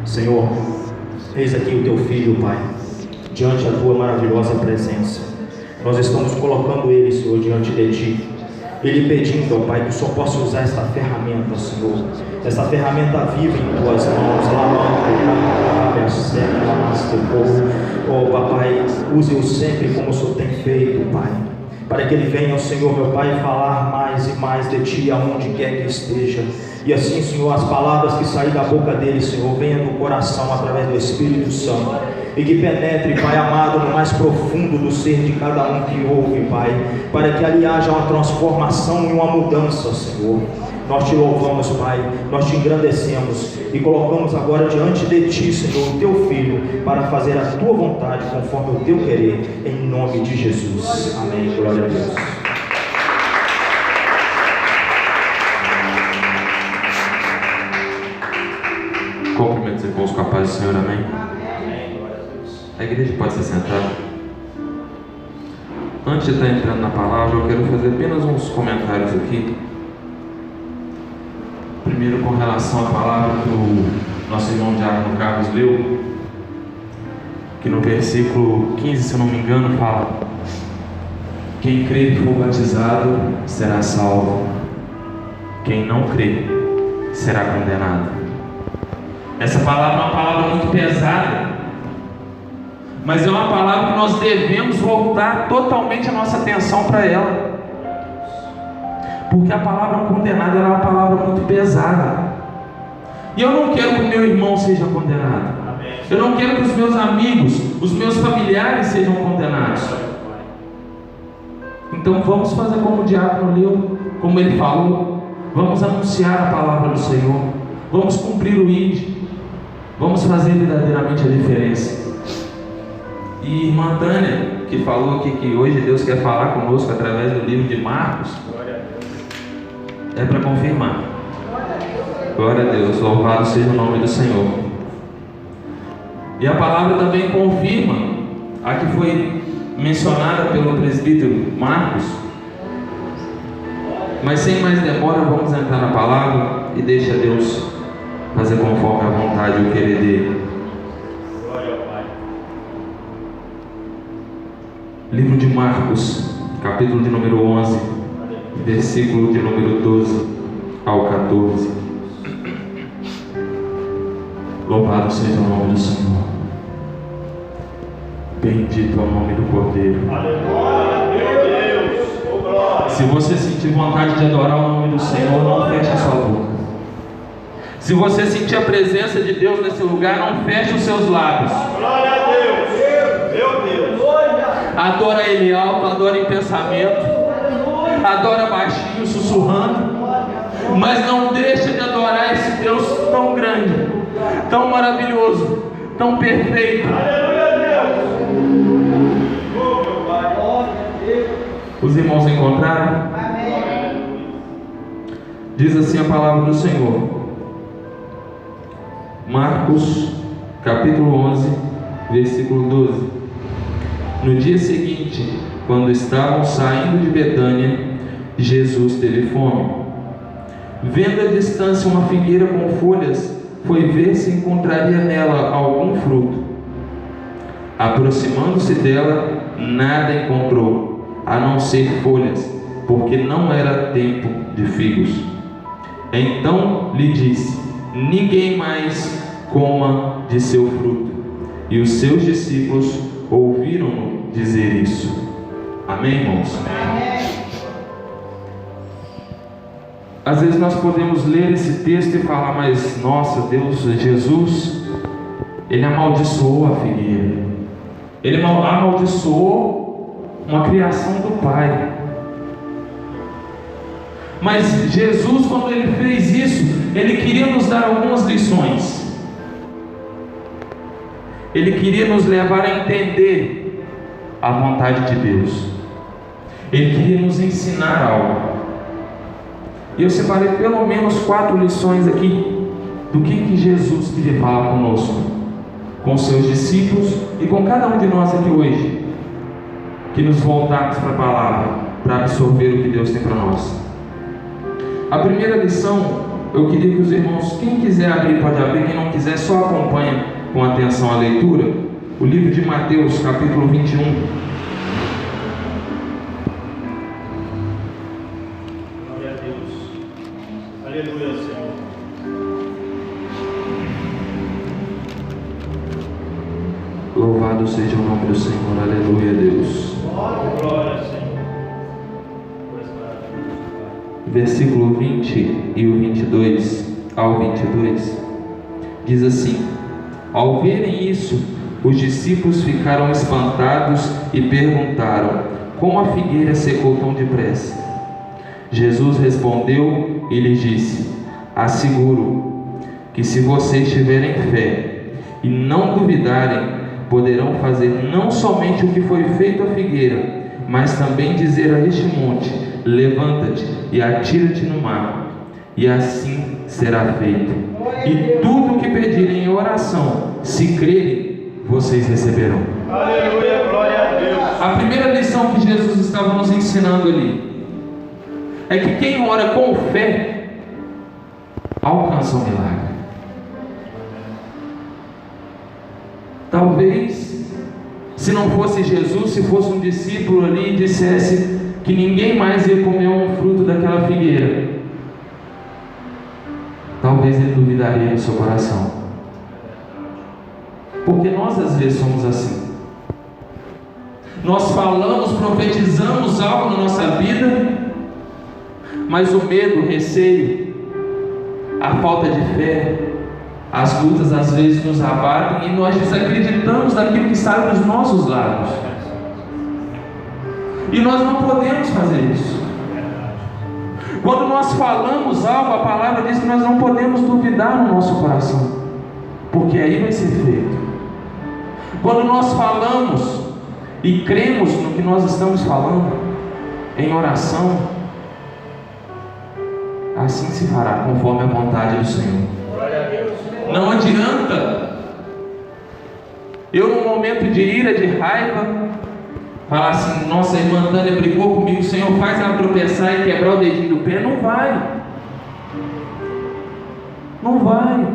Senhor, eis aqui o teu filho, Pai, diante da tua maravilhosa presença. Nós estamos colocando ele, Senhor, diante de ti. Ele pedindo, ó Pai, que o Senhor possa usar esta ferramenta, Senhor, esta ferramenta viva em tuas mãos, oh Papai, use-o sempre como o Senhor tem feito, Pai, para que ele venha, Senhor, meu Pai, falar mais e mais de ti, aonde quer que esteja. E assim, Senhor, as palavras que saírem da boca dele, Senhor, venham do coração através do Espírito Santo, e que penetre, Pai amado, no mais profundo do ser de cada um que ouve, Pai, para que ali haja uma transformação e uma mudança, Senhor. Nós te louvamos, Pai, nós te engrandecemos e colocamos agora diante de ti, Senhor, o teu filho, para fazer a tua vontade conforme o teu querer, em nome de Jesus. Amém. Glória a Deus. Cumprimento os irmãos com a paz do Senhor, amém? A igreja pode se sentar. Antes de estar entrando na palavra, eu quero fazer apenas uns comentários aqui. Primeiro, com relação à palavra que o nosso irmão Diácono Carlos leu, que no versículo 15, se eu não me engano, fala: quem crê e for batizado será salvo, quem não crê será condenado. Essa palavra é uma palavra muito pesada, mas é uma palavra que nós devemos voltar totalmente a nossa atenção para ela, porque a palavra condenado é uma palavra muito pesada. E eu não quero que o meu irmão seja condenado, eu não quero que os meus amigos, os meus familiares sejam condenados. Então vamos fazer como o diácono leu, como ele falou, vamos anunciar a palavra do Senhor, vamos cumprir o ID, vamos fazer verdadeiramente a diferença. E irmã Tânia, que falou aqui que hoje Deus quer falar conosco através do livro de Marcos, é para confirmar. Glória a Deus, louvado seja o nome do Senhor. E a palavra também confirma a que foi mencionada pelo presbítero Marcos. Mas sem mais demora, vamos entrar na palavra e deixa Deus fazer conforme a vontade e o querer dele. Livro de Marcos, capítulo de número 11, versículo de número 12 ao 14. Louvado seja o nome do Senhor. Bendito é o nome do Cordeiro. Aleluia, meu Deus. Se você sentir vontade de adorar o nome do Senhor, não feche a sua boca. Se você sentir a presença de Deus nesse lugar, não feche os seus lábios. Glória a Deus, meu Deus. Adora Ele alto, adora em pensamento, adora baixinho, sussurrando, mas não deixa de adorar esse Deus tão grande, tão maravilhoso, tão perfeito. Os irmãos encontraram? Diz assim a palavra do Senhor. Marcos, capítulo 11, versículo 12. No dia seguinte, quando estavam saindo de Betânia, Jesus teve fome. Vendo à distância uma figueira com folhas, foi ver se encontraria nela algum fruto. Aproximando-se dela, nada encontrou, a não ser folhas, porque não era tempo de figos. Então lhe disse: ninguém mais coma de seu fruto. E os seus discípulos ouviram-no dizer isso. Amém, irmãos? Amém. Às vezes nós podemos ler esse texto e falar: mas nossa, Deus, Jesus, Ele amaldiçoou a figueira, Ele amaldiçoou uma criação do Pai. Mas Jesus, quando Ele fez isso, Ele queria nos dar algumas lições. Ele queria nos levar a entender a vontade de Deus. Ele queria nos ensinar algo. E eu separei pelo menos 4 lições aqui do que Jesus queria falar conosco, com seus discípulos e com cada um de nós aqui hoje, que nos voltarmos para a palavra, para absorver o que Deus tem para nós. A primeira lição eu queria que os irmãos, quem quiser abrir pode abrir, quem não quiser só acompanha com atenção a leitura. O livro de Mateus, capítulo 21. Glória a Deus. Aleluia, Senhor. Louvado seja o nome do Senhor. Aleluia, Deus. Glória, Senhor. Versículo 20 e o 22 ao 22 diz assim: ao verem isso, os discípulos ficaram espantados e perguntaram: como a figueira secou tão depressa? Jesus respondeu e lhes disse: asseguro que se vocês tiverem fé e não duvidarem, poderão fazer não somente o que foi feito à figueira, mas também dizer a este monte: levanta-te e atira-te no mar, e assim será feito. E tudo o que pedirem em oração, se crerem, vocês receberão. Aleluia, glória a Deus. A primeira lição que Jesus estava nos ensinando ali é que quem ora com fé alcança o milagre. Talvez, se não fosse Jesus, se fosse um discípulo ali e dissesse que ninguém mais ia comer um fruto daquela figueira, talvez ele duvidaria no seu coração. Porque nós às vezes somos assim. Nós falamos, profetizamos algo na nossa vida, mas o medo, o receio, a falta de fé, as lutas às vezes nos abatem e nós desacreditamos daquilo que sai dos nossos lábios. E nós não podemos fazer isso. Quando nós falamos algo, a palavra diz que nós não podemos duvidar no nosso coração, porque aí vai ser feito. Quando nós falamos e cremos no que nós estamos falando, em oração, assim se fará, conforme a vontade do Senhor. Não adianta eu, num momento de ira, de raiva, falar assim: nossa, a irmã Tânia brigou comigo, o Senhor faz ela tropeçar e quebrar o dedinho do pé. Não vai. Não vai.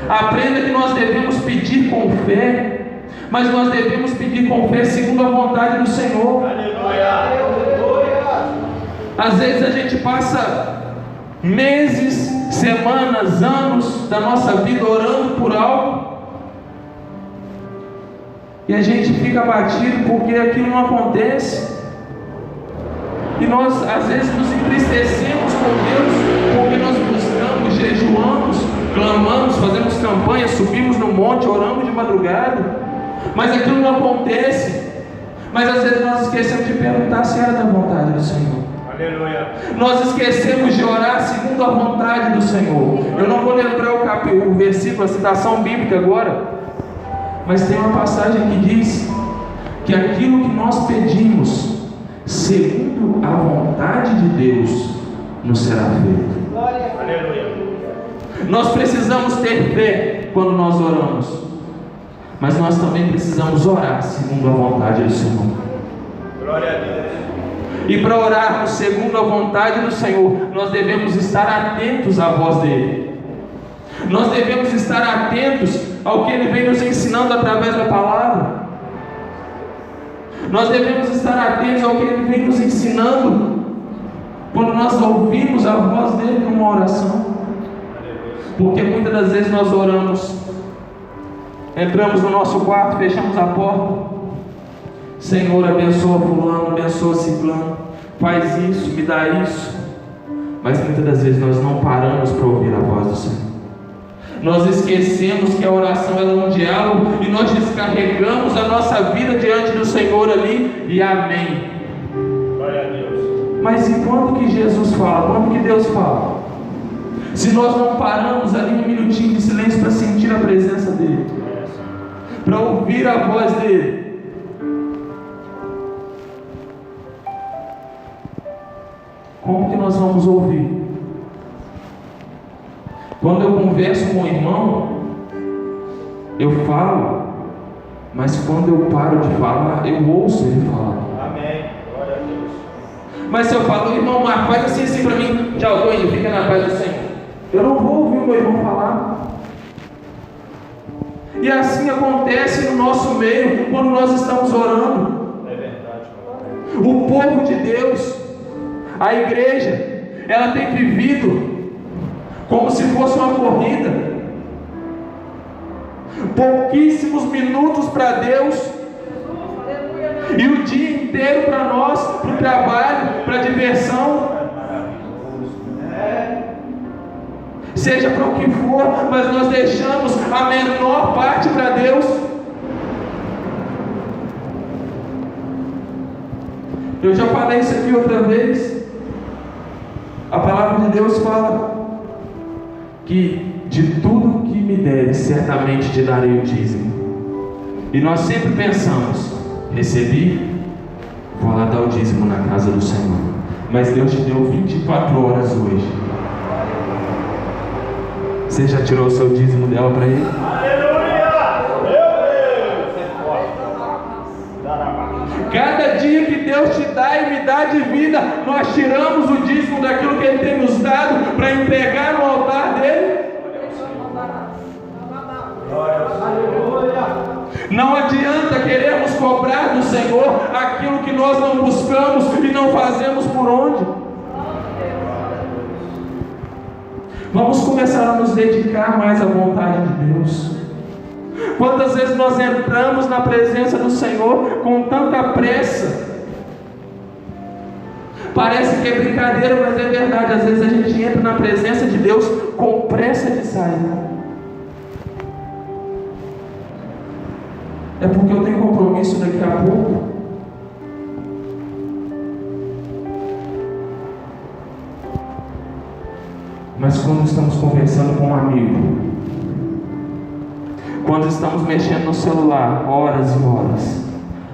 Aprenda que nós devemos pedir com fé, mas nós devemos pedir com fé segundo a vontade do Senhor. Aleluia. Às vezes a gente passa meses, semanas, anos da nossa vida orando por algo, e a gente fica abatido porque aquilo não acontece. E nós às vezes nos entristecemos com Deus porque nós buscamos, jejuamos, clamamos, fazemos campanha, subimos no monte, oramos de madrugada, mas aquilo não acontece. Mas às vezes nós esquecemos de perguntar se era da vontade do Senhor. Aleluia. Nós esquecemos de orar segundo a vontade do Senhor. Eu não vou lembrar o versículo, a citação bíblica agora, mas tem uma passagem que diz que aquilo que nós pedimos segundo a vontade de Deus nos será feito. Aleluia. Nós precisamos ter fé quando nós oramos, mas nós também precisamos orar segundo a vontade do Senhor. Glória a Deus. E para orarmos segundo a vontade do Senhor, nós devemos estar atentos à voz dele. Nós devemos estar atentos ao que ele vem nos ensinando através da palavra. Nós devemos estar atentos ao que ele vem nos ensinando quando nós ouvimos a voz dele numa oração. Porque muitas das vezes nós oramos, entramos no nosso quarto, fechamos a porta: Senhor, abençoa fulano, abençoa ciclano, faz isso, me dá isso. Mas muitas das vezes nós não paramos para ouvir a voz do Senhor. Nós esquecemos que a oração é um diálogo e nós descarregamos a nossa vida diante do Senhor ali e amém. Glória a Deus. Mas e quando que Jesus fala? Quando que Deus fala? Se nós não paramos ali um minutinho de silêncio para sentir a presença dele, para ouvir a voz dele, como que nós vamos ouvir? Quando eu converso com o irmão, eu falo, mas quando eu paro de falar, eu ouço ele falar. Amém. Glória a Deus. Mas se eu falo: irmão Marco, faz assim para mim, tchau, tô indo, fica na paz do Senhor. Eu não vou ouvir o meu irmão falar. E assim acontece no nosso meio, quando nós estamos orando. É verdade. O povo de Deus, a igreja, ela tem vivido como se fosse uma corrida. Pouquíssimos minutos para Deus, e o dia inteiro para nós, para o trabalho, para a diversão, seja para o que for, mas nós deixamos a menor parte para Deus. Eu já falei isso aqui outra vez. A palavra de Deus fala que de tudo que me deres, certamente te darei o dízimo. E nós sempre pensamos: recebi, vou lá dar o dízimo na casa do Senhor. Mas Deus te deu 24 horas hoje. Você já tirou o seu dízimo dela para Ele? Cada dia que Deus te dá e me dá de vida, nós tiramos o dízimo daquilo que Ele tem nos dado para entregar no altar dEle. Não adianta querermos cobrar do Senhor aquilo que nós não buscamos e não fazemos por onde. Vamos começar a nos dedicar mais à vontade de Deus. Quantas vezes nós entramos na presença do Senhor com tanta pressa? Parece que é brincadeira, mas é verdade. Às vezes a gente entra na presença de Deus com pressa de sair. É porque eu tenho compromisso daqui a pouco. Mas quando estamos conversando com um amigo, quando estamos mexendo no celular horas e horas,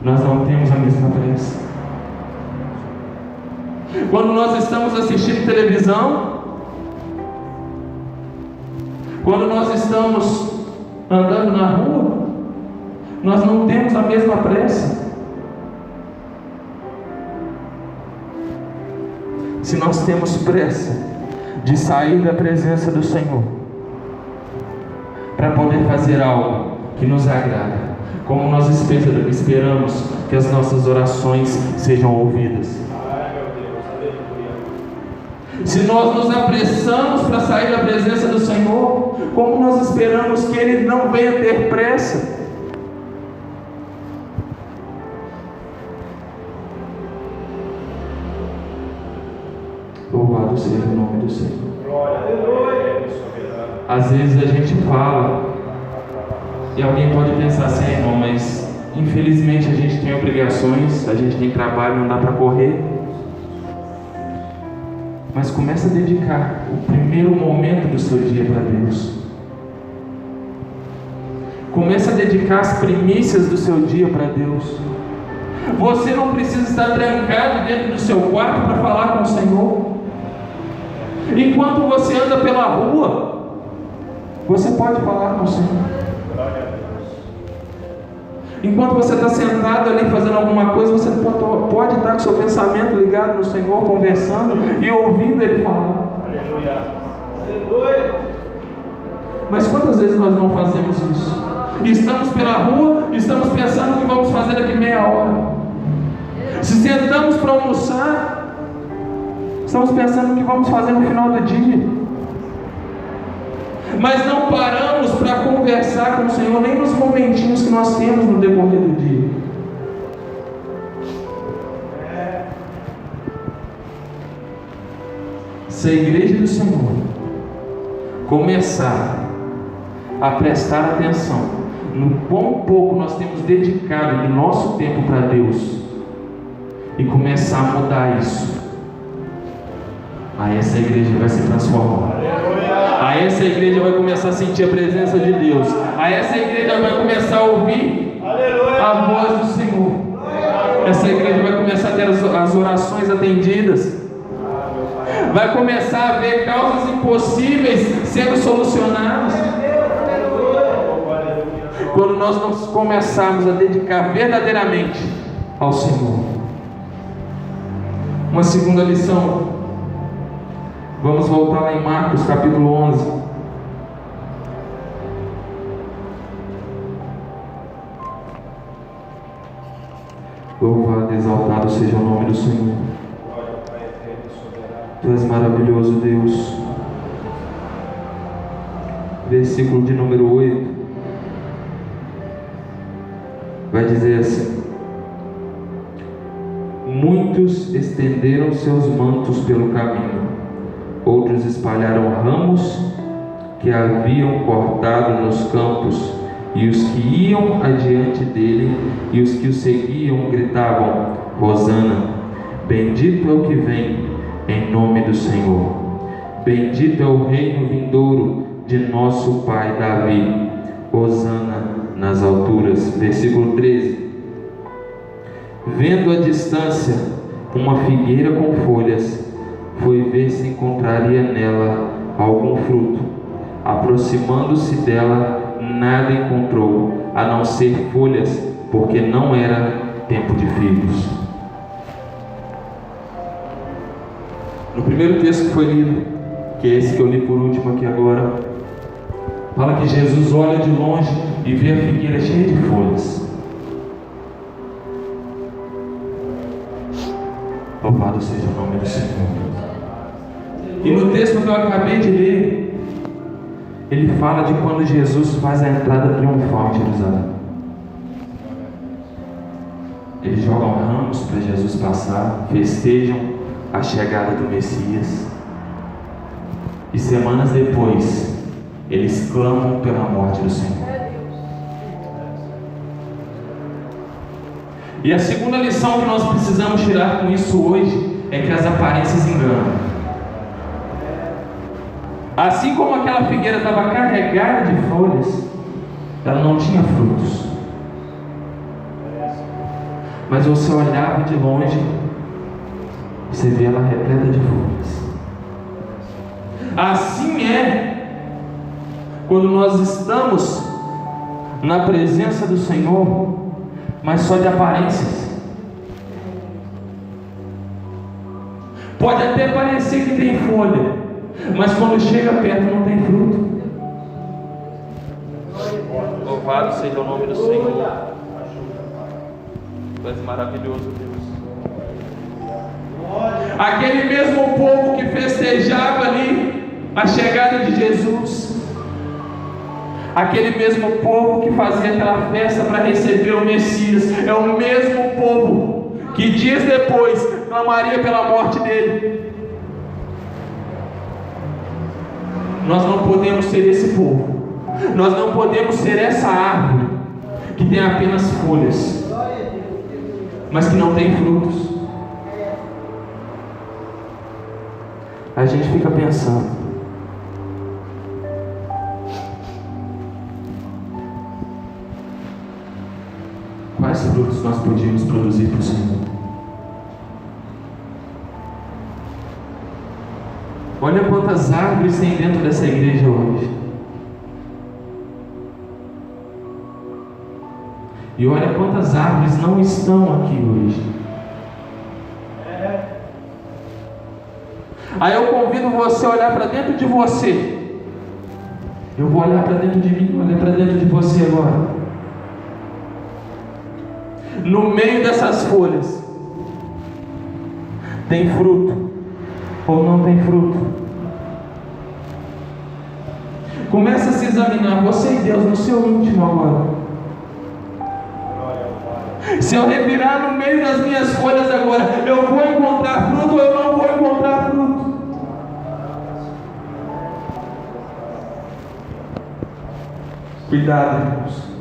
nós não temos a mesma pressa. Quando nós estamos assistindo televisão, quando nós estamos andando na rua, nós não temos a mesma pressa. Se nós temos pressa de sair da presença do Senhor para poder fazer algo que nos agrada, como nós esperamos que as nossas orações sejam ouvidas. Se nós nos apressamos para sair da presença do Senhor, como nós esperamos que Ele não venha ter pressa? Louvado seja o nome do Senhor. Às vezes a gente fala e alguém pode pensar assim: irmão, mas infelizmente a gente tem obrigações, a gente tem trabalho, não dá para correr. Mas começa a dedicar o primeiro momento do seu dia para Deus. Começa a dedicar as primícias do seu dia para Deus. Você não precisa estar trancado dentro do seu quarto para falar com o Senhor. Enquanto você anda pela rua, você pode falar com o Senhor. Enquanto você está sentado ali fazendo alguma coisa, você pode estar com seu pensamento ligado no Senhor, conversando e ouvindo Ele falar. Mas quantas vezes nós não fazemos isso? Estamos pela rua, estamos pensando o que vamos fazer daqui meia hora. Se sentamos para almoçar, estamos pensando o que vamos fazer no final do dia. Mas não paramos para conversar com o Senhor, nem nos momentinhos que nós temos no decorrer do dia. Se a igreja do Senhor começar a prestar atenção no quão pouco nós temos dedicado do nosso tempo para Deus e começar a mudar isso, aí essa igreja vai se transformar. Aí essa igreja vai começar a sentir a presença de Deus. Aí essa igreja vai começar a ouvir a voz do Senhor. Essa igreja vai começar a ter as orações atendidas. Vai começar a ver causas impossíveis sendo solucionadas. Quando nós nos começarmos a dedicar verdadeiramente ao Senhor. Uma segunda lição Vamos voltar lá em Marcos capítulo 11. Louvado e exaltado seja o nome do Senhor. Tu és maravilhoso, Deus. Versículo de número 8 vai dizer assim: muitos estenderam seus mantos pelo caminho, outros espalharam ramos que haviam cortado nos campos, e os que iam adiante dele e os que o seguiam gritavam: Hosana, bendito é o que vem em nome do Senhor, bendito é o reino vindouro de nosso pai Davi, Hosana nas alturas. Versículo 13: vendo à distância uma figueira com folhas, foi ver se encontraria nela algum fruto. Aproximando-se dela, nada encontrou, a não ser folhas, porque não era tempo de figos. No primeiro texto que foi lido, que é esse que eu li por último aqui agora, fala que Jesus olha de longe e vê a figueira cheia de folhas. Louvado seja o nome do Senhor. E no texto que eu acabei de ler, ele fala de quando Jesus faz a entrada triunfal em Jerusalém. Eles jogam ramos para Jesus passar, festejam a chegada do Messias, e semanas depois eles clamam pela morte do Senhor. E a segunda lição que nós precisamos tirar com isso hoje é que as aparências enganam. Assim como aquela figueira estava carregada de folhas, ela não tinha frutos. Mas você olhava de longe, você vê ela repleta de folhas. Assim é quando nós estamos na presença do Senhor, mas só de aparências. Pode até parecer que tem folha, mas quando chega perto não tem fruto. Louvado seja o nome do Senhor. Tu és maravilhoso, Deus. Aquele mesmo povo que festejava ali a chegada de Jesus, aquele mesmo povo que fazia aquela festa para receber o Messias, é o mesmo povo que dias depois clamaria pela morte dele. Nós não podemos ser esse povo. Nós não podemos ser essa árvore que tem apenas folhas, mas que não tem frutos. A gente fica pensando: quais frutos nós podíamos produzir para o Senhor? Olha quantas árvores tem dentro dessa igreja hoje. E olha quantas árvores não estão aqui hoje. Aí eu convido você a olhar para dentro de você. Eu vou olhar para dentro de mim, olhar para dentro de você agora. No meio dessas folhas, tem fruto ou não tem fruto? Começa a se examinar, você e Deus, no seu íntimo agora. Se eu revirar no meio das minhas folhas agora, eu vou encontrar fruto ou eu não vou encontrar fruto? Cuidado, irmãos.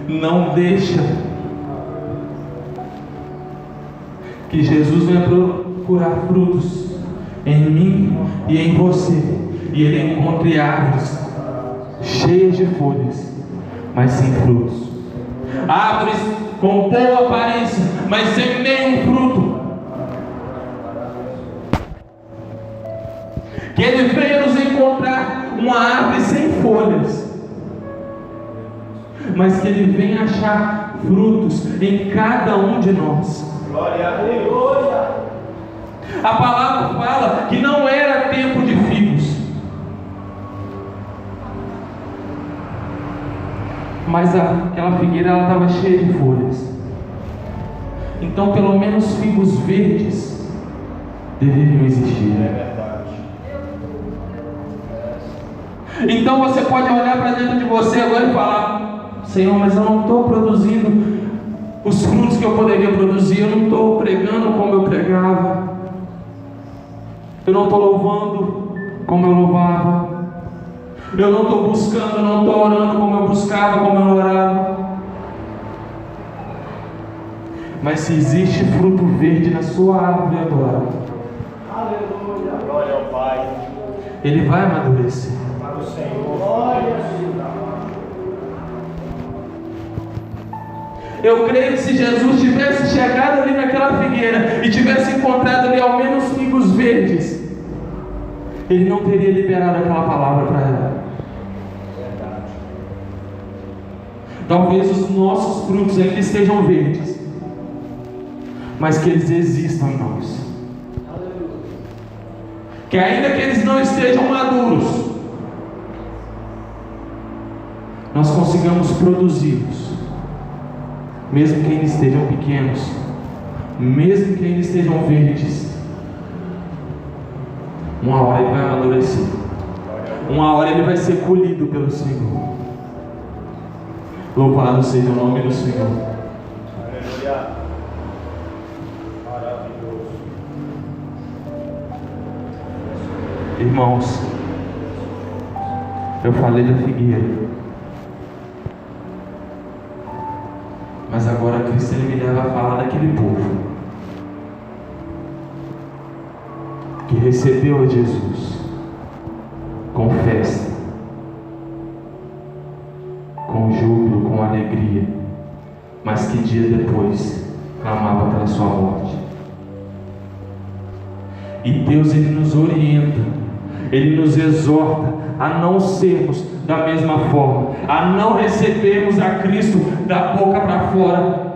Não deixa que Jesus venha procurar frutos em mim e em você, e Ele encontre árvores cheias de folhas, mas sem frutos. Árvores com boa aparência, mas sem nenhum fruto. Que Ele venha nos encontrar uma árvore sem folhas, mas que Ele venha achar frutos em cada um de nós. Glória a Deus. A palavra fala que não era tempo de figos, mas aquela figueira ela estava cheia de folhas. Então pelo menos figos verdes deveriam existir. É verdade. Então você pode olhar para dentro de você agora e falar: Senhor, mas eu não estou produzindo os frutos que eu poderia produzir, eu não estou pregando como eu pregava, eu não estou louvando como eu louvava, eu não estou buscando, eu não estou orando como eu buscava, como eu orava. Mas se existe fruto verde na sua árvore agora, Aleluia. Glória ao Pai. ele vai amadurecer. Para o Senhor. Glória. Eu creio que se Jesus tivesse chegado ali naquela figueira e tivesse encontrado ali ao menos figos verdes, ele não teria liberado aquela palavra para ela. Verdade. Talvez os nossos frutos ainda estejam verdes, mas que eles existam em nós. Que ainda que eles não estejam maduros, nós consigamos produzi-los, mesmo que ainda estejam pequenos, mesmo que ainda estejam verdes. Uma hora ele vai amadurecer, uma hora ele vai ser colhido pelo Senhor. Louvado seja o nome do Senhor. Aleluia. Maravilhoso. Irmãos, eu falei da figueira, mas agora Cristo ele me leva a falar daquele povo que recebeu a Jesus com festa, com júbilo, com alegria, mas que dia depois clamava pela sua morte. E Deus ele nos orienta, ele nos exorta a não sermos da mesma forma, a não recebermos a Cristo da boca para fora,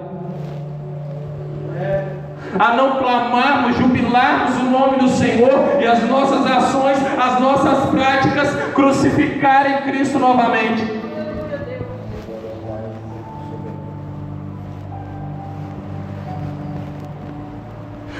a não clamarmos, jubilarmos o nome do Senhor e as nossas ações, as nossas práticas crucificarem Cristo novamente.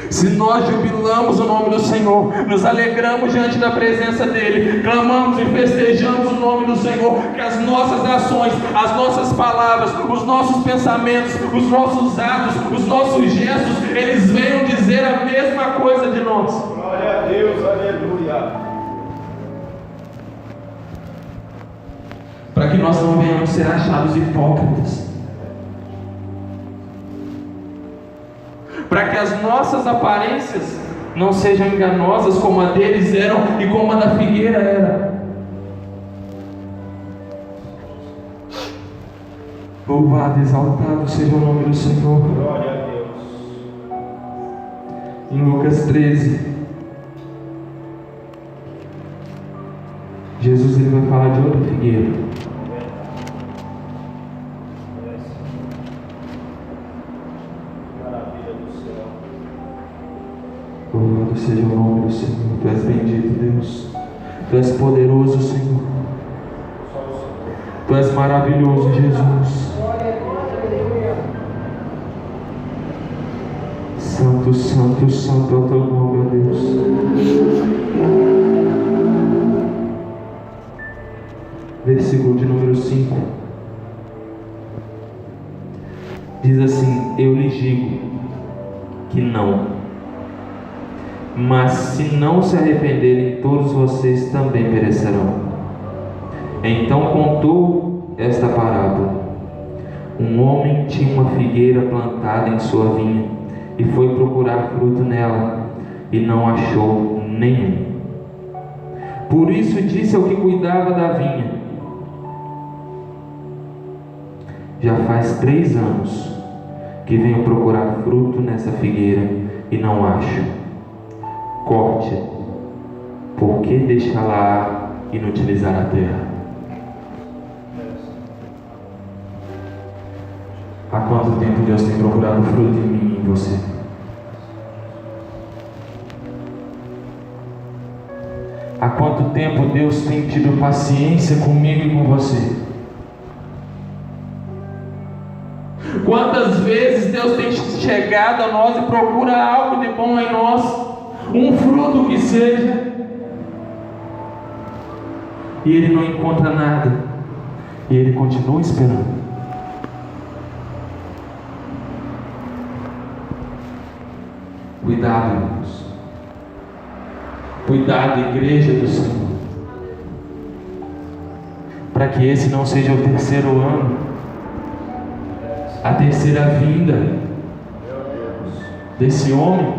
Se nós jubilamos o nome do Senhor, nos alegramos diante da presença dEle, clamamos e festejamos o nome do Senhor, que as nossas ações, as nossas palavras, os nossos pensamentos, os nossos atos, os nossos gestos, eles venham dizer a mesma coisa de nós. Glória a Deus, aleluia. Para que nós não venhamos ser achados hipócritas, para que as nossas aparências não sejam enganosas como a deles eram e como a da figueira era. Louvado, exaltado seja o nome do Senhor. Glória a Deus. Em Lucas 13, Jesus ele vai falar de outra figueira. Louvado seja o nome do Senhor. Tu és bendito, Deus. Tu és poderoso, Senhor. Tu és maravilhoso, Jesus. Santo, santo, santo é o teu nome, ó Deus. Versículo de número 5 diz assim: eu lhes digo que não, mas se não se arrependerem, todos vocês também perecerão. Então contou esta parábola. Um homem tinha uma figueira plantada em sua vinha e foi procurar fruto nela e não achou nenhum. Por isso disse ao que cuidava da vinha: já faz 3 anos que venho procurar fruto nessa figueira e não acho. Corte, por que deixá-la inutilizar a terra? Há quanto tempo Deus tem procurado fruto em mim e em você? Há quanto tempo Deus tem tido paciência comigo e com você? Quantas vezes Deus tem chegado a nós e procura algo de bom em nós, um fruto que seja, e Ele não encontra nada, e Ele continua esperando. Cuidado, irmãos. Cuidado, igreja do Senhor, para que esse não seja o terceiro ano, a terceira vinda desse homem.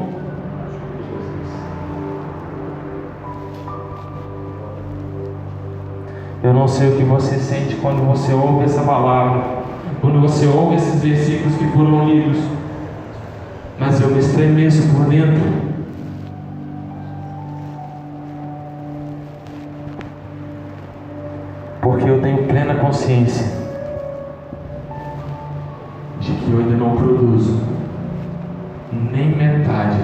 Eu não sei o que você sente quando você ouve essa palavra, quando você ouve esses versículos que foram lidos, mas eu me estremeço por dentro. Porque eu tenho plena consciência de que eu ainda não produzo nem metade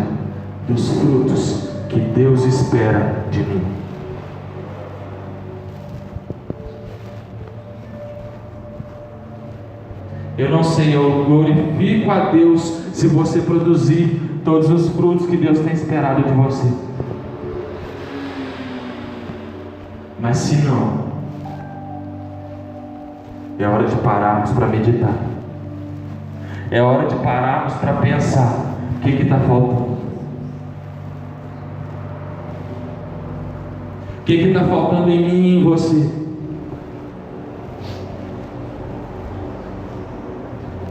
dos frutos que Deus espera de mim. Eu não sei, eu glorifico a Deus se você produzir todos os frutos que Deus tem esperado de você. Mas se não, é hora de pararmos para meditar. É hora de pararmos para pensar o que está faltando. O que está faltando em mim e em você?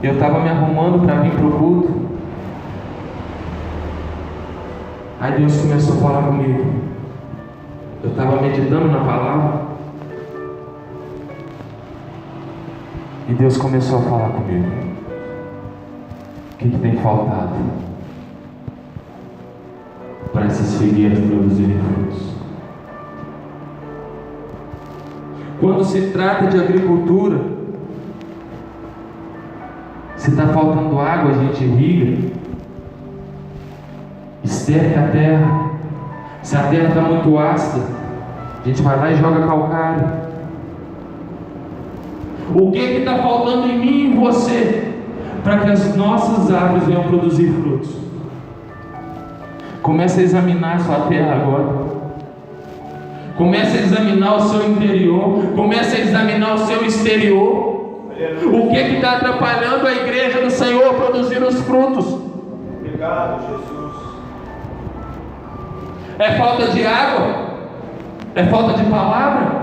Eu estava me arrumando para vir para o culto. Aí Deus começou a falar comigo. Eu estava meditando na palavra. E Deus começou a falar comigo. O que tem faltado para essas figueiras produzirem frutos? Quando se trata de agricultura, se está faltando água, a gente irriga, esterca a terra. Se a terra está muito ácida, a gente vai lá e joga calcário. O que está faltando em mim e em você para que as nossas árvores venham produzir frutos? Comece a examinar a sua terra agora. Comece a examinar o seu interior. Comece a examinar o seu exterior. O que está atrapalhando a igreja do Senhor a produzir os frutos? Obrigado, Jesus. É falta de água? É falta de palavra?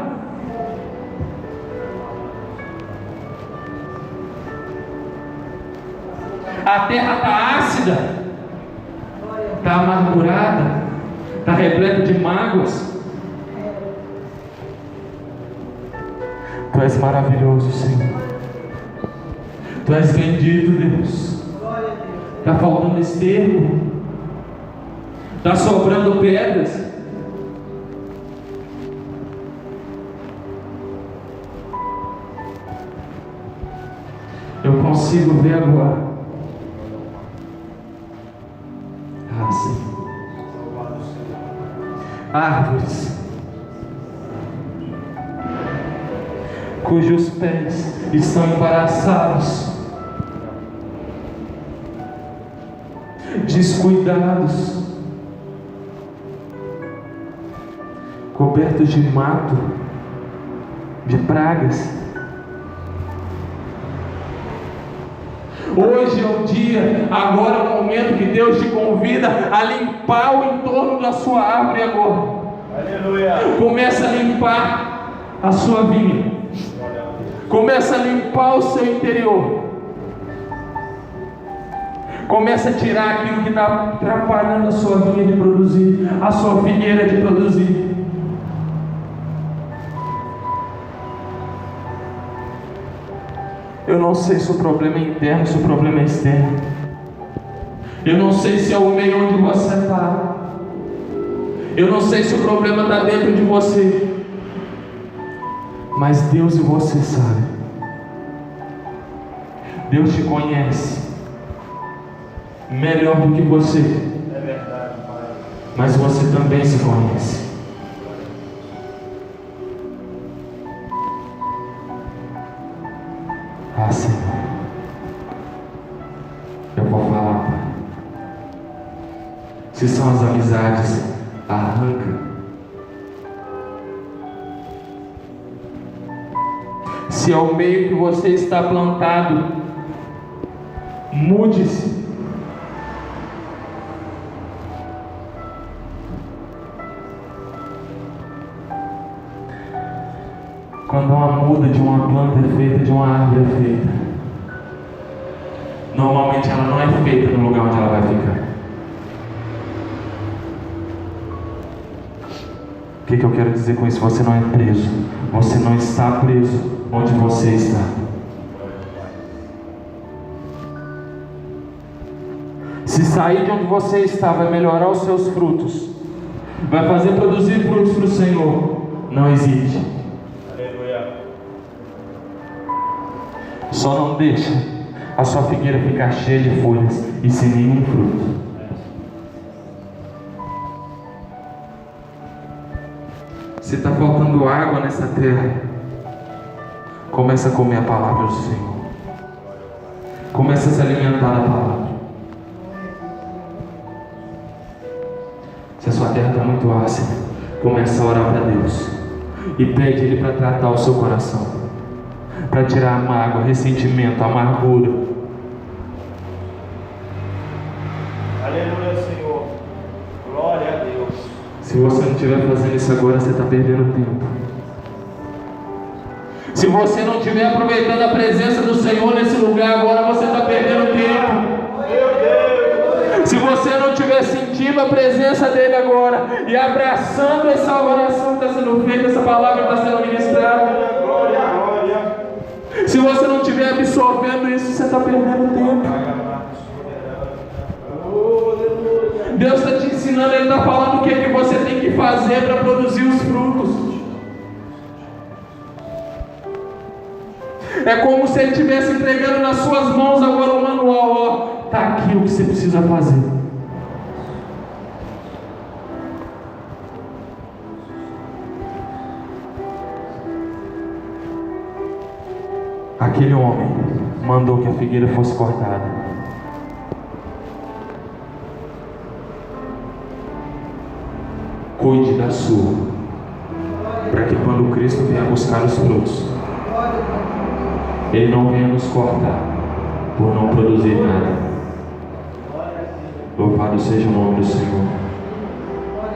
A terra está ácida, está amargurada, está repleta de mágoas. Tu és maravilhoso, Senhor. Tu és bendito, Deus. Está faltando esterco, está sobrando pedras. Eu consigo ver agora. Senhor, árvores cujos pés estão embaraçados, descuidados, cobertos de mato, de pragas. Hoje é o dia, agora é o momento que Deus te convida a limpar o entorno da sua árvore agora. Aleluia. Começa a limpar a sua vinha. Começa a limpar o seu interior. Começa a tirar aquilo que está atrapalhando a sua vinha de produzir, a sua figueira de produzir. Eu não sei se o problema é interno, se o problema é externo. Eu não sei se é o meio onde você está. Eu não sei se o problema está dentro de você. Mas Deus e você sabem. Deus te conhece melhor do que você. É verdade, Pai. Mas você também se conhece. Ah, Senhor, eu vou falar, Pai. Se são as amizades, arranca. Se é o meio que você está plantado, mude-se. Quando uma muda de uma planta é feita, de uma árvore é feita, normalmente ela não é feita no lugar onde ela vai ficar. O que eu quero dizer com isso? Você não é preso. Você não está preso onde você está. Se sair de onde você está, vai melhorar os seus frutos, vai fazer produzir frutos para o Senhor. Não hesite. Aleluia. Só não deixa a sua figueira ficar cheia de folhas e sem nenhum fruto. Se está faltando água nessa terra, começa a comer a palavra do Senhor. Começa a se alimentar da palavra. Se a sua terra está muito ácida, começa a orar para Deus e pede Ele para tratar o seu coração, para tirar a mágoa, ressentimento, amargura. Aleluia, Senhor. Glória a Deus. Se você não estiver fazendo isso agora, você está perdendo tempo. Se você não estiver aproveitando a presença do Senhor nesse lugar agora, você está perdendo tempo. Se você não estiver sentindo a presença dEle agora e abraçando essa oração que está sendo feita, essa palavra que está sendo ministrada, se você não estiver absorvendo isso, você está perdendo tempo. Deus está te ensinando, Ele está falando o que é que você tem que fazer para produzir os frutos. É como se Ele estivesse entregando nas suas mãos agora o manual. Ó, está aqui o que você precisa fazer. Aquele homem mandou que a figueira fosse cortada. Cuide da sua, para que quando Cristo vier buscar os frutos, Ele não venha nos cortar por não produzir nada. Louvado seja o nome do Senhor.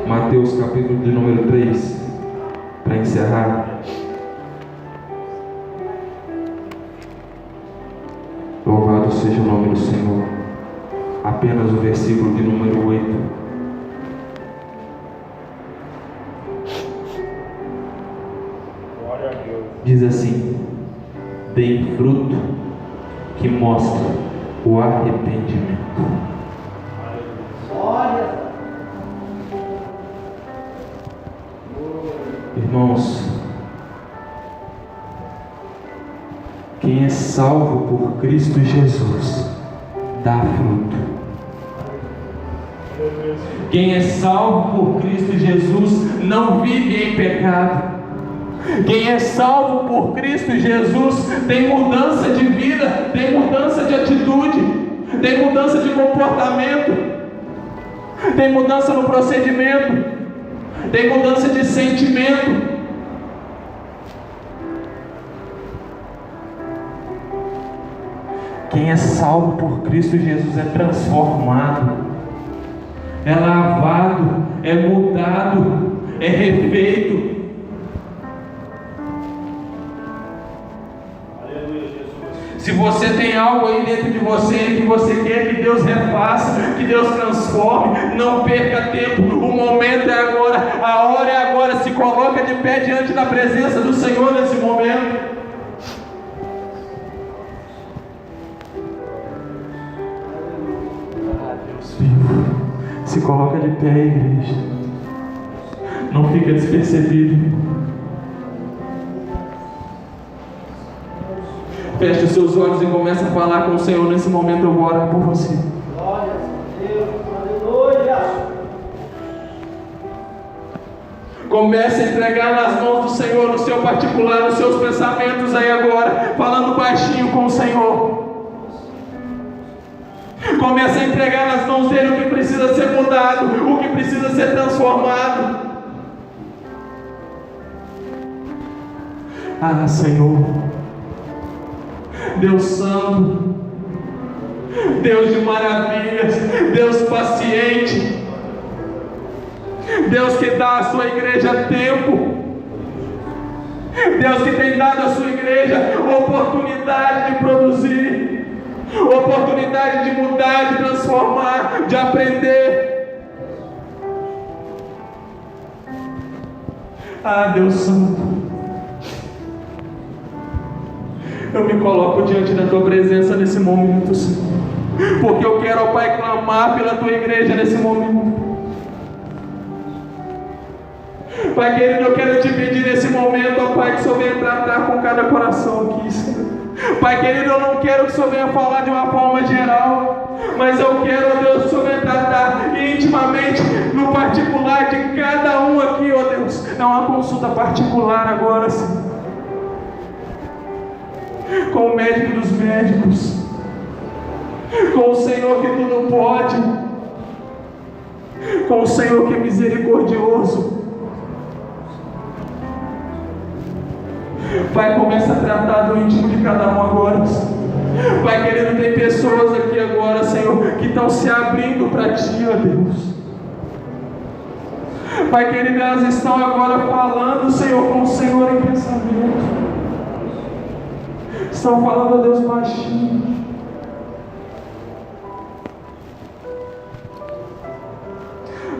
Mateus capítulo de número 3, para encerrar. Louvado seja o nome do Senhor. Apenas o versículo de número 8. Diz assim: deem fruto que mostra o arrependimento. Irmãos, quem é salvo por Cristo Jesus dá fruto. Quem é salvo por Cristo Jesus não vive em pecado. Quem é salvo por Cristo Jesus tem mudança de vida, tem mudança de atitude, tem mudança de comportamento, tem mudança no procedimento, tem mudança de sentimento. Quem é salvo por Cristo Jesus é transformado, é lavado, é mudado, é refeito. Se você tem algo aí dentro de você que você quer que Deus refaça, que Deus transforme, não perca tempo. O momento é agora, a hora é agora. Se coloca de pé diante da presença do Senhor nesse momento. Deus vivo, se coloca de pé, igreja. Não fica despercebido. Feche os seus olhos e comece a falar com o Senhor. Nesse momento eu vou orar por você. Glória a Deus, aleluia. Comece a entregar nas mãos do Senhor, no seu particular, nos seus pensamentos aí agora, falando baixinho com o Senhor. Comece a entregar nas mãos dele o que precisa ser mudado, o que precisa ser transformado. Ah, Senhor, Deus Santo, Deus de maravilhas, Deus paciente, Deus que dá à sua igreja tempo, Deus que tem dado à sua igreja oportunidade de produzir, oportunidade de mudar, de transformar, de aprender. Ah, Deus Santo, eu me coloco diante da Tua presença nesse momento, Senhor, porque eu quero, ó Pai, clamar pela Tua igreja nesse momento. Pai querido, eu quero te pedir nesse momento, ó Pai, que o Senhor venha tratar com cada coração aqui, Senhor. Pai querido, eu não quero que o Senhor venha falar de uma forma geral, mas eu quero, ó Deus, que o Senhor venha tratar intimamente, no particular de cada um aqui, ó Deus. É uma consulta particular agora, Senhor, com o médico dos médicos, com o Senhor que tudo pode, com o Senhor que é misericordioso. Pai, começa a tratar do íntimo de cada um agora, Senhor. Pai querido, tem pessoas aqui agora, Senhor, que estão se abrindo para Ti, ó Deus. Pai querido, elas estão agora falando, Senhor, com o Senhor em pensamento. Estão falando, ó Deus, baixinho.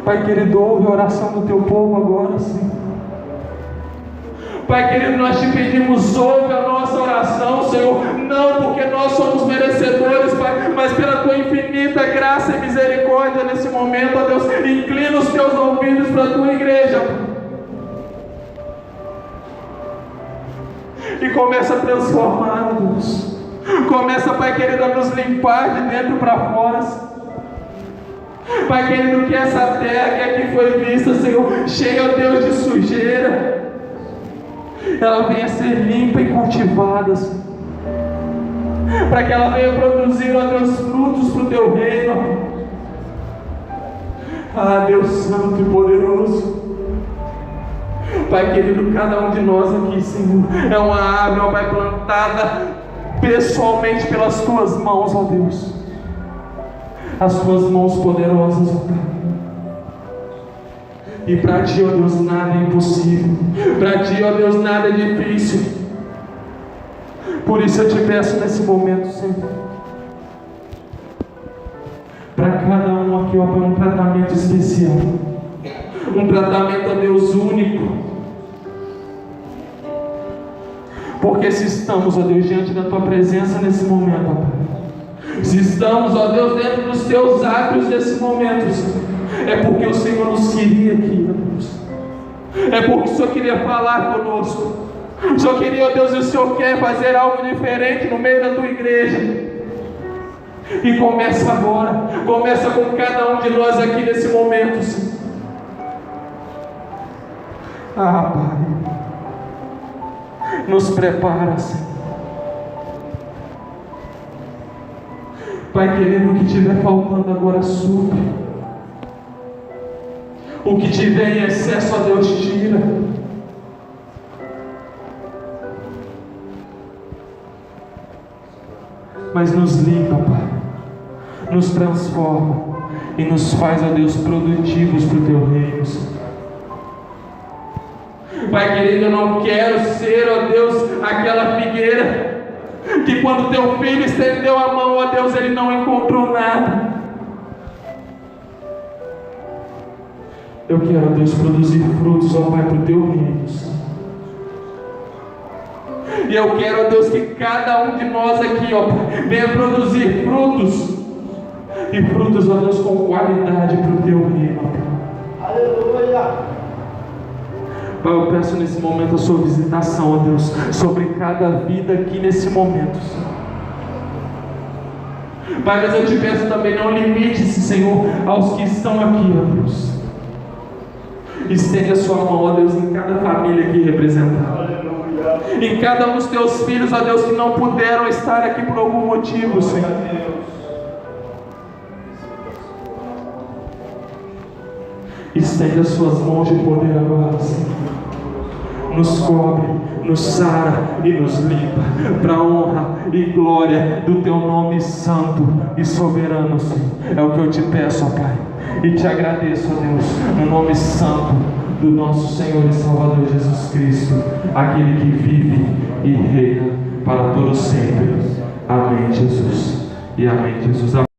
Pai querido, ouve a oração do Teu povo agora, Senhor. Pai querido, nós te pedimos, ouve a nossa oração, Senhor, não porque nós somos merecedores, Pai, mas pela Tua infinita graça e misericórdia nesse momento, ó Deus, inclina os Teus ouvidos para a Tua igreja, e começa a transformar, Deus. Começa, Pai querido, a nos limpar de dentro para fora, Pai querido, que essa terra que aqui foi vista, Senhor, cheia, ó Deus, de sujeira, ela venha ser limpa e cultivada, para que ela venha produzir, ó Deus, frutos para o Teu reino. Ah, Deus Santo e poderoso, Pai querido, cada um de nós aqui, Senhor, é uma árvore, ó Pai, plantada pessoalmente pelas Tuas mãos, ó Deus, as Tuas mãos poderosas, ó Pai. E para Ti, ó Deus, nada é impossível. Para Ti, ó Deus, nada é difícil. Por isso eu te peço nesse momento, Senhor, para cada um aqui, ó Pai, um tratamento especial, um tratamento, ó Deus, único. Porque se estamos, ó Deus, diante da Tua presença nesse momento, ó Pai, se estamos, ó Deus, dentro dos Teus átrios nesse momento, Senhor, é porque o Senhor nos queria aqui, ó Deus. É porque o Senhor queria falar conosco. O Senhor queria, ó Deus, e o Senhor quer fazer algo diferente no meio da Tua igreja. E começa agora. Começa com cada um de nós aqui nesse momento, Senhor. Ah, Pai, nos prepara, Senhor. Pai querido, o que estiver faltando agora, supre. O que tiver em excesso, ó Deus, tira. Mas nos limpa, Pai, nos transforma e nos faz, ó Deus, produtivos para o Teu reino, Senhor. Pai querido, eu não quero ser, ó Deus, aquela figueira que quando Teu filho estendeu a mão, ó Deus, ele não encontrou nada. Eu quero, ó Deus, produzir frutos, ó Pai, para o Teu reino, Senhor. E eu quero, ó Deus, que cada um de nós aqui, ó Pai, venha produzir frutos. E frutos, ó Deus, com qualidade para o Teu reino, ó Pai. Aleluia. Pai, eu peço nesse momento a sua visitação, ó Deus, sobre cada vida aqui nesse momento, Senhor. Pai, mas eu te peço também, não limite-se, Senhor, aos que estão aqui, ó Deus. Estende a sua mão, ó Deus, em cada família aqui representada, em cada um dos teus filhos, ó Deus, que não puderam estar aqui por algum motivo, Senhor. Estende as suas mãos de poder agora, Senhor. Nos cobre, nos sara e nos limpa, para a honra e glória do teu nome santo e soberano, Senhor. É o que eu te peço, ó Pai, e te agradeço, ó Deus, no nome santo do nosso Senhor e Salvador Jesus Cristo, aquele que vive e reina para todo sempre. Amém, Jesus. E amém, Jesus.